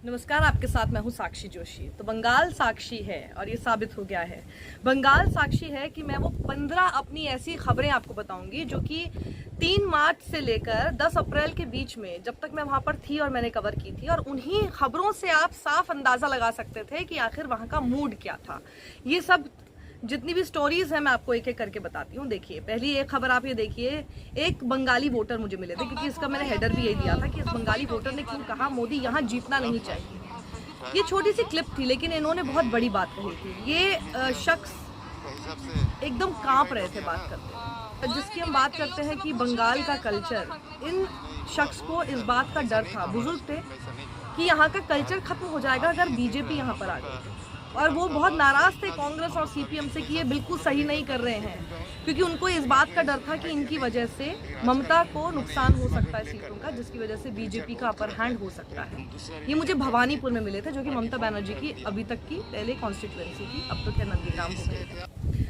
नमस्कार, आपके साथ मैं हूं साक्षी जोशी। तो बंगाल साक्षी है और ये साबित हो गया है। बंगाल साक्षी है कि मैं वो 15 अपनी ऐसी खबरें आपको बताऊंगी जो कि 3 मार्च से लेकर 10 अप्रैल के बीच में, जब तक मैं वहां पर थी और मैंने कवर की थी, और उन्हीं खबरों से आप साफ अंदाजा लगा सकते थे कि आखिर वहां का मूड क्या था। ये सब जितनी भी स्टोरीज है मैं आपको एक एक करके बताती हूँ। देखिए, पहली एक खबर आप ये देखिए। एक बंगाली वोटर मुझे मिले थे, क्योंकि इसका मैंने हेडर भी यही दिया था कि इस बंगाली वोटर ने क्यों कहा मोदी यहाँ जीतना नहीं चाहिए। ये छोटी सी क्लिप थी, लेकिन इन्होंने बहुत बड़ी बात कही थी। ये शख्स एकदम कांप रहे थे बात करते, जिसकी हम बात करते हैं कि बंगाल का कल्चर। इन शख्स को इस बात का डर था, बुजुर्ग थे, कि यहाँ का कल्चर खत्म हो जाएगा अगर बीजेपी यहाँ पर आ गई। और वो बहुत नाराज थे कांग्रेस और सीपीएम से कि ये बिल्कुल सही नहीं कर रहे हैं, क्योंकि उनको इस बात का डर था कि इनकी वजह से ममता को नुकसान हो सकता है सीटों का, जिसकी वजह से बीजेपी का अपर हैंड हो सकता है। ये मुझे भवानीपुर में मिले थे, जो कि ममता बनर्जी की अभी तक की पहले कॉन्स्टिट्यूएंसी थी, अब तो क्या नंदीग्राम हो गए।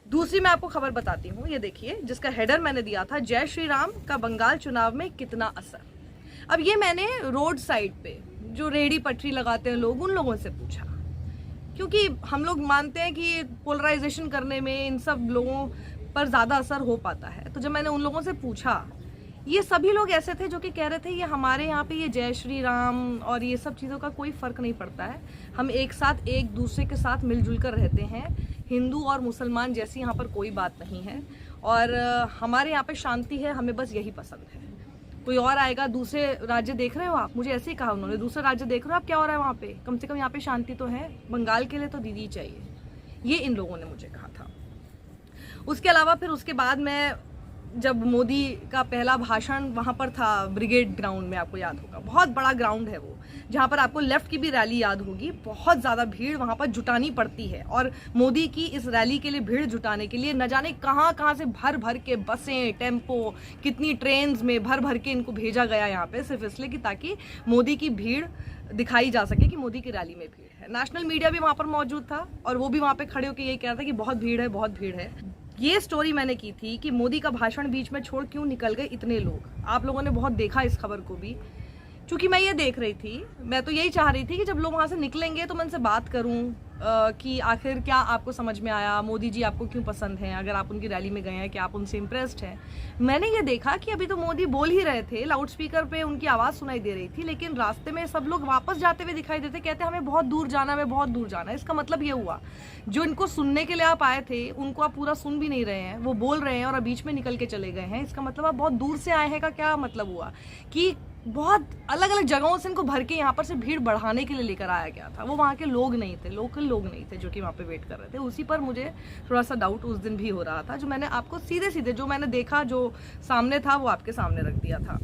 दूसरी मैं आपको खबर बताती हूँ, ये देखिए, जिसका हेडर मैंने दिया था, जय श्री राम का बंगाल चुनाव में कितना असर। अब ये मैंने रोड साइड पे जो रेहड़ी पटरी लगाते हैं लोग, उन लोगों से पूछा, क्योंकि हम लोग मानते हैं कि पोलराइजेशन करने में इन सब लोगों पर ज़्यादा असर हो पाता है। तो जब मैंने उन लोगों से पूछा, ये सभी लोग ऐसे थे जो कि कह रहे थे ये हमारे यहाँ पे ये जय श्री राम और ये सब चीज़ों का कोई फ़र्क नहीं पड़ता है, हम एक साथ एक दूसरे के साथ मिलजुल कर रहते हैं, हिंदू और मुसलमान जैसी यहाँ पर कोई बात नहीं है, और हमारे यहाँ पे शांति है, हमें बस यही पसंद है। कोई और आएगा, दूसरे राज्य देख रहे हो आप, मुझे ऐसे ही कहा उन्होंने, दूसरे राज्य देख रहे हो आप क्या हो रहा है वहाँ पे, कम से कम यहाँ पे शांति तो है, बंगाल के लिए तो दीदी चाहिए, ये इन लोगों ने मुझे कहा था। उसके अलावा फिर उसके बाद मैं, जब मोदी का पहला भाषण वहाँ पर था ब्रिगेड ग्राउंड में, आपको याद होगा, बहुत बड़ा ग्राउंड है वो, जहाँ पर आपको लेफ्ट की भी रैली याद होगी, बहुत ज़्यादा भीड़ वहाँ पर जुटानी पड़ती है, और मोदी की इस रैली के लिए भीड़ जुटाने के लिए न जाने कहाँ कहाँ से भर भर के बसें, टेम्पो, कितनी ट्रेन्स में भर भर के इनको भेजा गया यहाँ पे, सिर्फ इसलिए कि ताकि मोदी की भीड़ दिखाई जा सके कि मोदी की रैली में भीड़ है। नेशनल मीडिया भी वहाँ पर मौजूद था, और वो भी वहाँ पे खड़े होकर यही कह रहा था कि बहुत भीड़ है, बहुत भीड़ है। ये स्टोरी मैंने की थी कि मोदी का भाषण बीच में छोड़ क्यों निकल गए इतने लोग। आप लोगों ने बहुत देखा इस खबर को भी, क्योंकि मैं ये देख रही थी, मैं तो यही चाह रही थी कि जब लोग वहाँ से निकलेंगे तो मैं उनसे बात करूँ कि आखिर क्या आपको समझ में आया, मोदी जी आपको क्यों पसंद हैं, अगर आप उनकी रैली में गए हैं क्या आप उनसे इम्प्रेस्ड हैं। मैंने ये देखा कि अभी तो मोदी बोल ही रहे थे, लाउड स्पीकर पे उनकी आवाज़ सुनाई दे रही थी, लेकिन रास्ते में सब लोग वापस जाते हुए दिखाई देते, कहते हमें बहुत दूर जाना, हमें बहुत दूर जाना है। इसका मतलब ये हुआ, जो इनको सुनने के लिए आप आए थे उनको आप पूरा सुन भी नहीं रहे हैं, वो बोल रहे हैं और बीच में निकल के चले गए हैं। इसका मतलब आप बहुत दूर से आए हैं का क्या मतलब हुआ, कि बहुत अलग अलग जगहों से इनको भर के यहाँ पर से भीड़ बढ़ाने के लिए लेकर आया गया था। वो वहाँ के लोग नहीं थे, लोकल लोग नहीं थे जो कि वहाँ पे वेट कर रहे थे। उसी पर मुझे थोड़ा सा डाउट उस दिन भी हो रहा था, जो मैंने आपको सीधे सीधे जो मैंने देखा, जो सामने था, वो आपके सामने रख दिया था।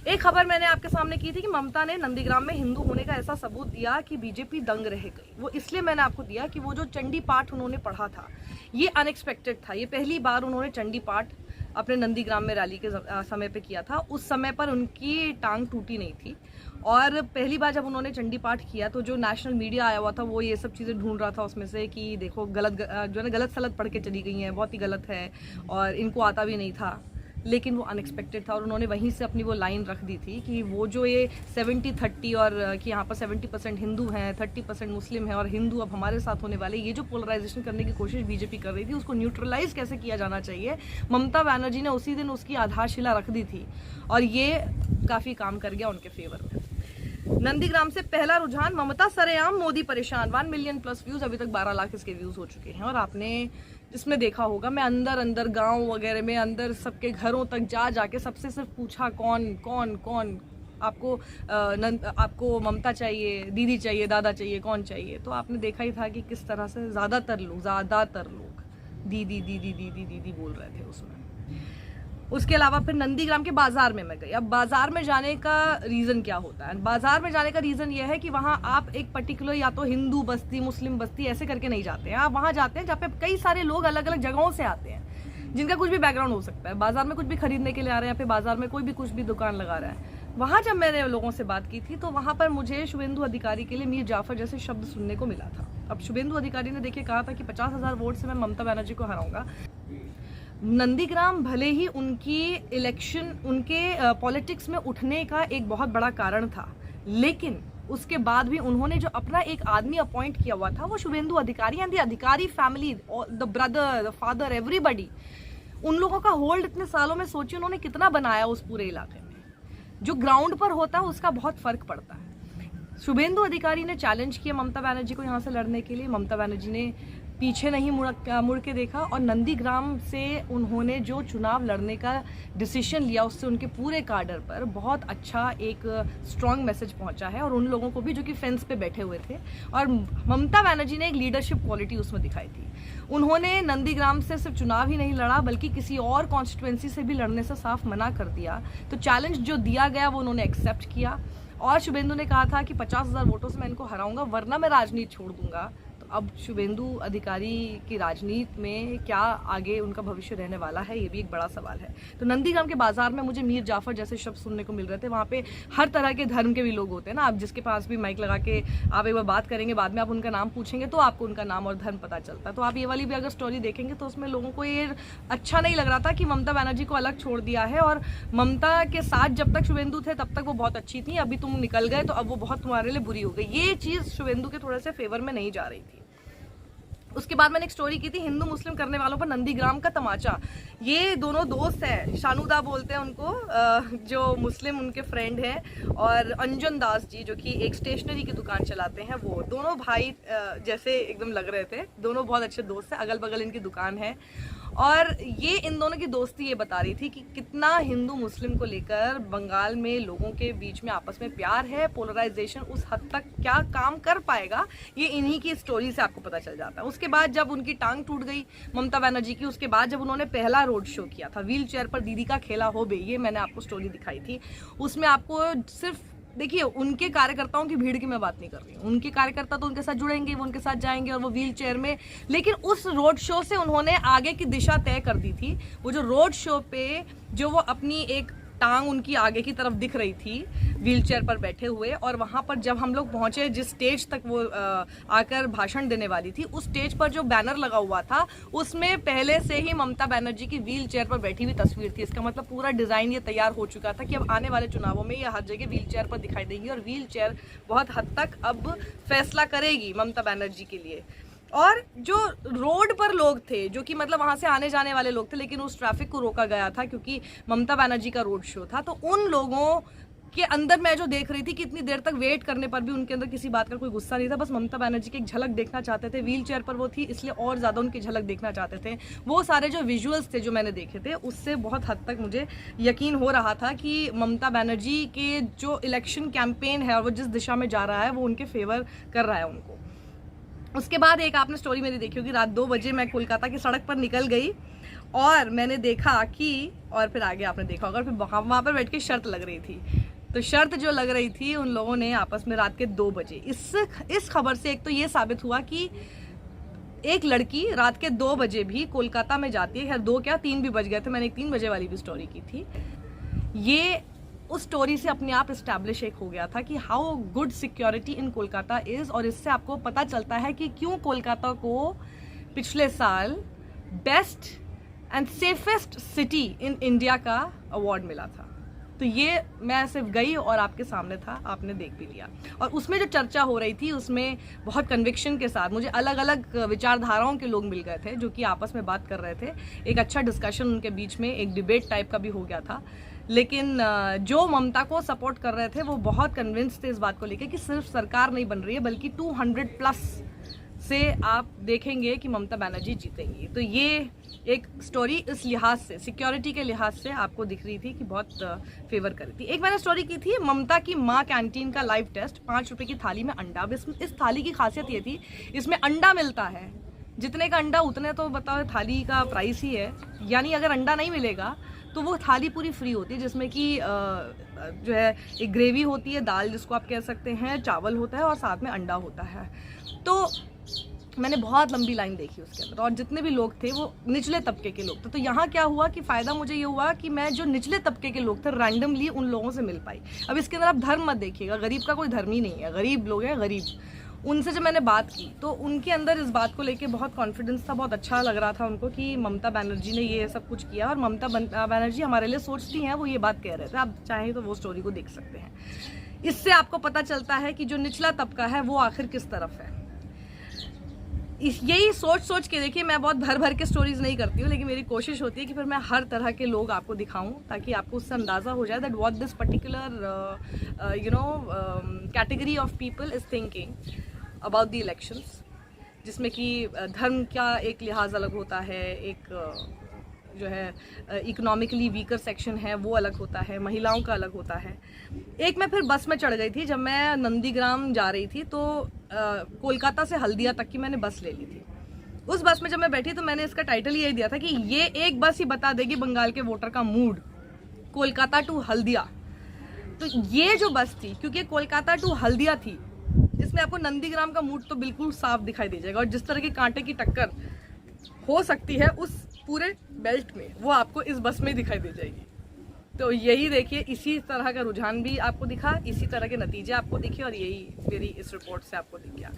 एक खबर मैंने आपके सामने की थी कि ममता ने नंदीग्राम में हिंदू होने का ऐसा सबूत दिया कि बीजेपी दंग रह गई। वो इसलिए मैंने आपको दिया कि वो जो चंडी पाठ उन्होंने पढ़ा था, ये अनएक्सपेक्टेड था। ये पहली बार उन्होंने चंडी पाठ अपने नंदीग्राम में रैली के समय पे किया था। उस समय पर उनकी टांग टूटी नहीं थी, और पहली बार जब उन्होंने चंडी पाठ किया तो जो नेशनल मीडिया आया हुआ था वो ये सब चीज़ें ढूंढ रहा था उसमें से कि देखो गलत जो है ना, गलत सलत पढ़ के चली गई हैं, बहुत ही गलत है, और इनको आता भी नहीं था। लेकिन वो अनएक्सपेक्टेड था, और उन्होंने वहीं से अपनी वो लाइन रख दी थी कि वो जो ये 70-30 और कि यहाँ पर 70% हिंदू हैं, 30% मुस्लिम हैं, और हिंदू अब हमारे साथ होने वाले, ये जो पोलराइजेशन करने की कोशिश बीजेपी कर रही थी, उसको न्यूट्रलाइज कैसे किया जाना चाहिए, ममता बनर्जी ने उसी दिन उसकी आधारशिला रख दी थी, और ये काफ़ी काम कर गया उनके फेवर में। नंदीग्राम से पहला रुझान, ममता सरेआम, मोदी परेशान, 1 मिलियन प्लस व्यूज, अभी तक 12 लाख इसके व्यूज हो चुके हैं। और आपने इसमें देखा होगा, मैं अंदर अंदर गांव वगैरह में अंदर सबके घरों तक जाके सबसे सिर्फ पूछा कौन कौन कौन आपको ममता चाहिए, दीदी चाहिए, दादा चाहिए, कौन चाहिए। तो आपने देखा ही था कि किस तरह से ज़्यादातर लोग दीदी दीदी दीदी दीदी बोल रहे थे उसमें। उसके अलावा फिर नंदीग्राम के बाजार में मैं गई। अब बाजार में जाने का रीज़न क्या होता है? बाजार में जाने का रीज़न ये है कि वहाँ आप एक पर्टिकुलर या तो हिंदू बस्ती, मुस्लिम बस्ती ऐसे करके नहीं जाते हैं। आप वहाँ जाते हैं जहाँ पे कई सारे लोग अलग अलग जगहों से आते हैं, जिनका कुछ भी बैकग्राउंड हो सकता है, बाजार में कुछ भी खरीदने के लिए आ रहे हैं, या फिर बाजार में कोई भी कुछ भी दुकान लगा रहा है। वहाँ जब मैंने लोगों से बात की थी तो वहाँ पर मुझे शुभेंदु अधिकारी के लिए मीर जाफर जैसे शब्द सुनने को मिला था। अब शुभेंदु अधिकारी ने देखिए कहा था कि 50,000 वोट से मैं ममता बनर्जी को हराऊंगा। नंदीग्राम भले ही उनकी इलेक्शन, उनके पॉलिटिक्स में उठने का एक बहुत बड़ा कारण था, लेकिन उसके बाद भी उन्होंने जो अपना एक आदमी अपॉइंट किया हुआ था वो शुभेंदु अधिकारी एंड द अधिकारी family, the brother, the father, everybody, उन लोगों का होल्ड इतने सालों में सोचिए उन्होंने कितना बनाया उस पूरे इलाके में। जो ग्राउंड पर होता है उसका बहुत फर्क पड़ता है। शुभेंदु अधिकारी ने चैलेंज किया ममता बनर्जी को यहाँ से लड़ने के लिए, ममता बनर्जी ने पीछे नहीं मुड़ के देखा और नंदीग्राम से उन्होंने जो चुनाव लड़ने का डिसीजन लिया उससे उनके पूरे कार्डर पर बहुत अच्छा एक स्ट्रांग मैसेज पहुंचा है और उन लोगों को भी जो कि फेंस पे बैठे हुए थे। और ममता बनर्जी ने एक लीडरशिप क्वालिटी उसमें दिखाई थी। उन्होंने नंदीग्राम से सिर्फ चुनाव ही नहीं लड़ा बल्कि किसी और कॉन्स्टिट्यूएंसी से भी लड़ने से साफ मना कर दिया। तो चैलेंज जो दिया गया वो उन्होंने एक्सेप्ट किया और शुभेंदु ने कहा था कि 50,000 वोटों से मैं इनको हराऊंगा वरना मैं राजनीति छोड़ दूंगा। अब शुभेंदु अधिकारी की राजनीति में क्या आगे उनका भविष्य रहने वाला है, ये भी एक बड़ा सवाल है। तो नंदीग्राम के बाजार में मुझे मीर जाफर जैसे शब्द सुनने को मिल रहे थे। वहाँ पे हर तरह के धर्म के भी लोग होते हैं ना, आप जिसके पास भी माइक लगा के आप एक बार बात करेंगे, बाद में आप उनका नाम पूछेंगे तो आपको उनका नाम और धर्म पता चलता है। तो आप ये वाली भी अगर स्टोरी देखेंगे तो उसमें लोगों को ये अच्छा नहीं लग रहा था कि ममता बनर्जी को अलग छोड़ दिया है और ममता के साथ जब तक शुभेंदु थे तब तक वो बहुत अच्छी थी, अभी तुम निकल गए तो अब वो बहुत तुम्हारे लिए बुरी हो गई। ये चीज़ शुभेंदु के थोड़े से फेवर में नहीं जा रही थी। उसके बाद मैंने एक स्टोरी की थी हिंदू मुस्लिम करने वालों पर नंदीग्राम का तमाचा। ये दोनों दोस्त हैं, शानुदा बोलते हैं उनको, जो मुस्लिम उनके फ्रेंड हैं, और अंजन दास जी जो कि एक स्टेशनरी की दुकान चलाते हैं। वो दोनों भाई जैसे एकदम लग रहे थे, दोनों बहुत अच्छे दोस्त हैं, अगल बगल इनकी दुकान है। और ये इन दोनों की दोस्ती ये बता रही थी कि कितना हिंदू मुस्लिम को लेकर बंगाल में लोगों के बीच में आपस में प्यार है, पोलराइजेशन उस हद तक क्या काम कर पाएगा ये इन्हीं की स्टोरी से आपको पता चल जाता है। उसके बाद जब उनकी टांग टूट गई ममता बनर्जी की, उसके बाद जब उन्होंने पहला रोड शो किया था, व्हील चेयर पर दीदी का खेला हो बे, ये मैंने आपको स्टोरी दिखाई थी। उसमें आपको सिर्फ देखिए उनके कार्यकर्ताओं की भीड़ की मैं बात नहीं कर रही हूँ, उनके कार्यकर्ता तो उनके साथ जुड़ेंगे, वो उनके साथ जाएंगे और वो व्हील चेयर में, लेकिन उस रोड शो से उन्होंने आगे की दिशा तय कर दी थी। वो जो रोड शो पे जो वो अपनी एक टांग उनकी आगे की तरफ दिख रही थी व्हील चेयर पर बैठे हुए, और वहां पर जब हम लोग पहुंचे जिस स्टेज तक वो आकर भाषण देने वाली थी, उस स्टेज पर जो बैनर लगा हुआ था उसमें पहले से ही ममता बनर्जी की व्हील चेयर पर बैठी हुई तस्वीर थी। इसका मतलब पूरा डिजाइन ये तैयार हो चुका था कि अब आने वाले चुनावों में ये हर जगह व्हील चेयर पर दिखाई देगी और व्हील चेयर बहुत हद तक अब फैसला करेगी ममता बनर्जी के लिए। और जो रोड पर लोग थे जो कि मतलब वहां से आने जाने वाले लोग थे, लेकिन उस ट्रैफिक को रोका गया था क्योंकि ममता बनर्जी का रोड शो था, तो उन लोगों के अंदर मैं जो देख रही थी कि इतनी देर तक वेट करने पर भी उनके अंदर किसी बात का कोई गुस्सा नहीं था, बस ममता बनर्जी की एक झलक देखना चाहते थे। व्हील चेयर पर वो थी इसलिए और ज़्यादा उनकी झलक देखना चाहते थे। वो सारे जो विजुअल्स थे जो मैंने देखे थे उससे बहुत हद तक मुझे यकीन हो रहा था कि ममता बनर्जी के जो इलेक्शन कैंपेन है और वो जिस दिशा में जा रहा है वो उनके फेवर कर रहा है उनको। उसके बाद एक आपने स्टोरी मेरी देखी होगी, रात 2 बजे मैं कोलकाता की सड़क पर निकल गई और मैंने देखा कि, और फिर आगे आपने देखा होगा, फिर वहाँ पर बैठ के शर्त लग रही थी। तो शर्त जो लग रही थी उन लोगों ने आपस में रात के 2 बजे, इस खबर से एक तो ये साबित हुआ कि एक लड़की रात के 2 बजे भी कोलकाता में जाती है। 2 क्या 3 भी बज गए थे, मैंने एक 3 बजे वाली भी स्टोरी की थी। ये उस स्टोरी से अपने आप इस्टेब्लिश एक हो गया था कि how good security in Kolkata is, और इससे आपको पता चलता है कि क्यों कोलकाता को पिछले साल best and safest city in India का अवार्ड मिला था। तो ये मैं सिर्फ गई और आपके सामने था, आपने देख भी लिया। और उसमें जो चर्चा हो रही थी उसमें बहुत कन्विक्शन के साथ मुझे अलग अलग विचारधाराओं के लोग मिल गए थे जो कि आपस में बात कर रहे थे। एक अच्छा डिस्कशन उनके बीच में, एक डिबेट टाइप का भी हो गया था। लेकिन जो ममता को सपोर्ट कर रहे थे वो बहुत कन्विंस थे इस बात को लेकर कि सिर्फ सरकार नहीं बन रही है बल्कि 200+ से आप देखेंगे कि ममता बनर्जी जीतेंगी। तो ये एक स्टोरी इस लिहाज से, सिक्योरिटी के लिहाज से आपको दिख रही थी कि बहुत फेवर कर रही थी। एक मैंने स्टोरी की थी ममता की माँ कैंटीन का लाइव टेस्ट, 5 रुपए की थाली में अंडा। इस थाली की खासियत ये थी इसमें अंडा मिलता है, जितने का अंडा उतने तो बताओ थाली का प्राइस ही है। यानी अगर अंडा नहीं मिलेगा तो वो थाली पूरी फ्री होती है, जिसमें कि जो है एक ग्रेवी होती है, दाल जिसको आप कह सकते हैं, चावल होता है और साथ में अंडा होता है। तो मैंने बहुत लंबी लाइन देखी उसके अंदर और जितने भी लोग थे वो निचले तबके के लोग थे। तो यहाँ क्या हुआ कि फ़ायदा मुझे ये हुआ कि मैं जो निचले तबके के लोग थे रैंडमली उन लोगों से मिल पाई। अब इसके अंदर आप धर्म मत देखिएगा, गरीब का कोई धर्म ही नहीं है, गरीब लोग हैं गरीब। उनसे जब मैंने बात की तो उनके अंदर इस बात को लेके बहुत कॉन्फिडेंस था, बहुत अच्छा लग रहा था उनको कि ममता बनर्जी ने ये सब कुछ किया और ममता बनर्जी हमारे लिए सोचती हैं, वो ये बात कह रहे थे। आप चाहें तो वो स्टोरी को देख सकते हैं। इससे आपको पता चलता है कि जो निचला तबका है वो आखिर किस तरफ है। यही सोच के देखिए, मैं बहुत भर के स्टोरीज नहीं करती हूँ, लेकिन मेरी कोशिश होती है कि फिर मैं हर तरह के लोग आपको दिखाऊं, ताकि आपको उससे अंदाज़ा हो जाए that what this particular category of people is thinking about the elections, जिसमें कि धर्म का एक लिहाज अलग होता है, एक जो है इकोनॉमिकली वीकर सेक्शन है वो अलग होता है, महिलाओं का अलग होता है। एक मैं फिर बस में चढ़ गई थी, जब मैं नंदीग्राम जा रही थी तो कोलकाता से हल्दिया तक की मैंने बस ले ली थी। उस बस में जब मैं बैठी तो मैंने इसका टाइटल यही दिया था कि ये एक बस ही बता देगी बंगाल के वोटर का मूड, कोलकाता टू हल्दिया। तो ये जो बस थी, क्योंकि कोलकाता टू हल्दिया थी, इसमें आपको नंदीग्राम का मूड तो बिल्कुल साफ दिखाई दे जाएगा, और जिस तरह की कांटे की टक्कर हो सकती है उस पूरे बेल्ट में, वो आपको इस बस में दिखाई दे जाएगी। तो यही देखिए, इसी तरह का रुझान भी आपको दिखा, इसी तरह के नतीजे आपको दिखे, और यही मेरी इस रिपोर्ट से आपको दिख गया।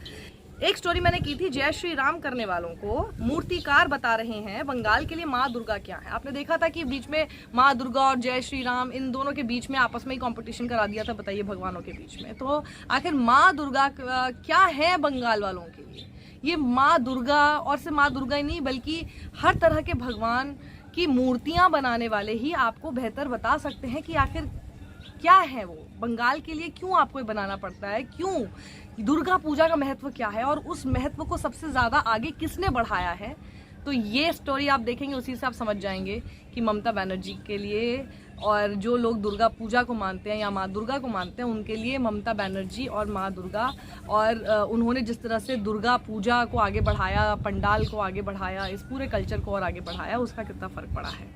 एक स्टोरी मैंने की थी, जय श्री राम करने वालों को मूर्तिकार बता रहे हैं बंगाल के लिए माँ दुर्गा क्या है। आपने देखा था कि बीच में माँ दुर्गा और जय श्री राम, इन दोनों के बीच में आपस में ही कंपटीशन करा दिया था, बताइए, भगवानों के बीच में। तो आखिर माँ दुर्गा क्या है बंगाल वालों के लिए? ये माँ दुर्गा, और सिर्फ माँ दुर्गा ही नहीं बल्कि हर तरह के भगवान की मूर्तियां बनाने वाले ही आपको बेहतर बता सकते हैं कि आखिर क्या है वो बंगाल के लिए, क्यों आपको ये बनाना पड़ता है, क्यों दुर्गा पूजा का महत्व क्या है, और उस महत्व को सबसे ज्यादा आगे किसने बढ़ाया है। तो ये स्टोरी आप देखेंगे, उसी से आप समझ जाएंगे कि ममता बनर्जी के लिए, और जो लोग दुर्गा पूजा को मानते हैं या माँ दुर्गा को मानते हैं, उनके लिए ममता बनर्जी और माँ दुर्गा, और उन्होंने जिस तरह से दुर्गा पूजा को आगे बढ़ाया, पंडाल को आगे बढ़ाया, इस पूरे कल्चर को और आगे बढ़ाया, उसका कितना फर्क पड़ा है।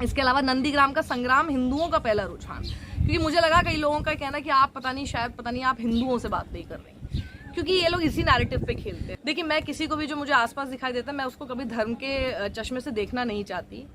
इसके अलावा नंदीग्राम का संग्राम हिंदुओं का पहला रुझान, क्योंकि मुझे लगा कई लोगों का कहना कि आप पता नहीं आप हिंदुओं से बात नहीं कर रही, क्योंकि ये लोग इसी नैरेटिव पे खेलते हैं। देखिए, मैं किसी को भी जो मुझे आसपास दिखाई देता है, मैं उसको कभी धर्म के चश्मे से देखना नहीं चाहती,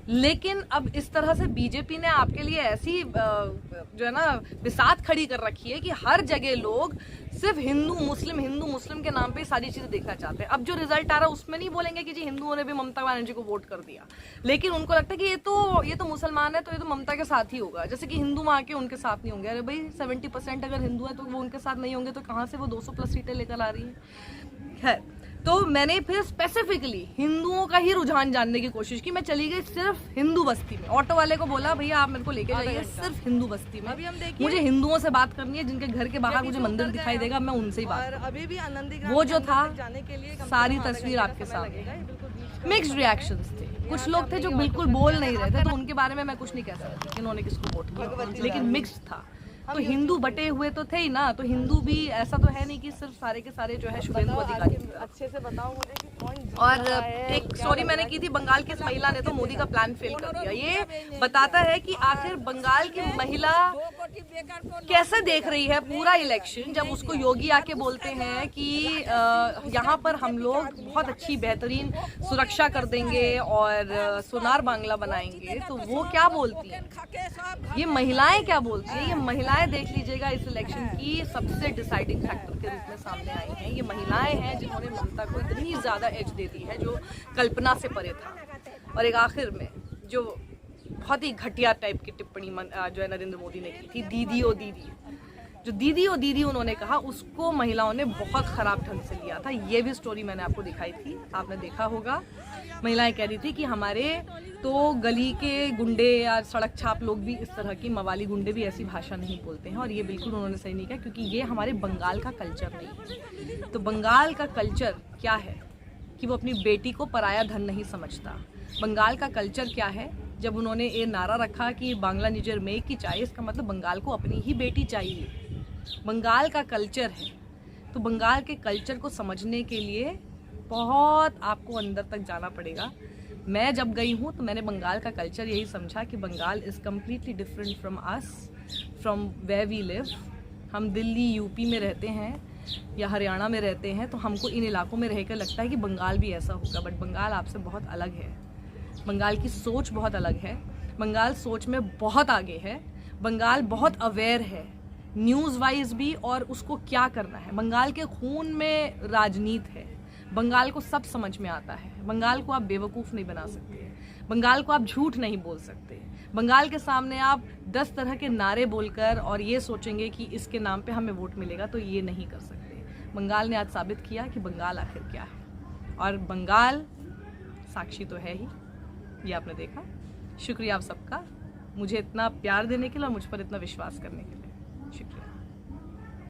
लेकिन अब इस तरह से बीजेपी ने आपके लिए ऐसी जो है ना बिसात खड़ी कर रखी है कि हर जगह लोग सिर्फ हिंदू मुस्लिम के नाम पे सारी चीजें देखना चाहते हैं। अब जो रिजल्ट आ रहा है उसमें नहीं बोलेंगे कि जी हिंदुओं ने भी ममता बनर्जी को वोट कर दिया, लेकिन उनको लगता है कि ये तो मुसलमान है, तो ये तो ममता के साथ ही होगा, जैसे कि हिंदू वहां के उनके साथ नहीं होंगे। अरे भाई 70% अगर हिंदू है तो वो उनके साथ नहीं होंगे, तो कहाँ से वो 200+ सीटें लेकर आ रही है। खैर, तो मैंने फिर स्पेसिफिकली हिंदुओं का ही रुझान जानने की कोशिश की। मैं चली गई सिर्फ हिंदू बस्ती में, ऑटो वाले को बोला भैया आप मेरे को लेके जाइए सिर्फ हिंदू बस्ती में, अभी हम देखिए मुझे हिंदुओं से बात करनी है, जिनके घर के बाहर मुझे मंदिर दिखाई देगा, मैं उनसे ही बात। अभी भी वो जो था सारी तस्वीर आपके सामने, मिक्स्ड रिएक्शंस थे। कुछ लोग थे जो बिल्कुल बोल नहीं रहे थे, तो उनके बारे में मैं कुछ नहीं कह सकती इन्होंने किसको वोट किया, लेकिन मिक्स्ड था। तो हिंदू बटे हुए तो थे ही ना, तो हिंदू भी ऐसा तो है नहीं कि सिर्फ सारे के सारे जो है शुभेंदु अधिकारी। अच्छे से बताओ मुझे कि कौन। और एक स्टोरी मैंने की थी, बंगाल की इस महिला ने तो मोदी का प्लान फेल कर दिया। ये बताता है कि आखिर बंगाल की महिला कैसे देख रही है पूरा इलेक्शन, जब उसको योगी आके बोलते हैं कि यहाँ पर हम लोग बहुत अच्छी बेहतरीन सुरक्षा कर देंगे और सोनार बांग्ला बनाएंगे, तो वो क्या बोलती है, ये महिलाएं क्या बोलती है। ये महिलाएं देख लीजिएगा इस इलेक्शन की सबसे डिसाइडिंग फैक्टर के रूप में सामने आई हैं। ये महिलाएं हैं जिन्होंने ममता को इतनी ज्यादा एज दे दी है जो कल्पना से परे था। और एक आखिर में जो बहुत ही घटिया टाइप की टिप्पणी जो है नरेंद्र मोदी ने की थी, दीदी ओ दीदी, जो दीदी ओ दीदी उन्होंने कहा, उसको महिलाओं ने बहुत खराब ढंग से लिया था। ये भी स्टोरी मैंने आपको दिखाई थी, आपने देखा होगा। महिलाएं कह रही थी कि हमारे तो गली के गुंडे या सड़क छाप लोग भी इस तरह की, मवाली गुंडे भी ऐसी भाषा नहीं बोलते हैं, और ये बिल्कुल उन्होंने सही नहीं कहा, क्योंकि ये हमारे बंगाल का कल्चर नहीं है। तो बंगाल का कल्चर क्या है कि वो अपनी बेटी को पराया धन नहीं समझता। बंगाल का कल्चर क्या है, जब उन्होंने ये नारा रखा कि बांग्ला निजर मेक की चाहिए, इसका मतलब बंगाल को अपनी ही बेटी चाहिए। बंगाल का कल्चर है, तो बंगाल के कल्चर को समझने के लिए बहुत आपको अंदर तक जाना पड़ेगा। मैं जब गई हूँ तो मैंने बंगाल का कल्चर यही समझा कि Bengal is completely different from us, from where we live. हम दिल्ली यूपी में रहते हैं या हरियाणा में रहते हैं, तो हमको इन इलाकों में रहकर लगता है कि बंगाल भी ऐसा होगा, बट बंगाल आपसे बहुत अलग है। बंगाल की सोच बहुत अलग है, बंगाल सोच में बहुत आगे है, बंगाल बहुत अवेयर है न्यूज़ वाइज भी, और उसको क्या करना है। बंगाल के खून में राजनीति है, बंगाल को सब समझ में आता है, बंगाल को आप बेवकूफ़ नहीं बना सकते। बंगाल को आप झूठ नहीं बोल सकते। बंगाल के सामने आप 10 तरह के नारे बोलकर और ये सोचेंगे कि इसके नाम पे हमें वोट मिलेगा, तो ये नहीं कर सकते। बंगाल ने आज साबित किया कि बंगाल आखिर क्या है, और बंगाल साक्षी तो है ही, ये आपने देखा। शुक्रिया आप सबका, मुझे इतना प्यार देने के लिए और मुझ पर इतना विश्वास करने के लिए। शुक्रिया।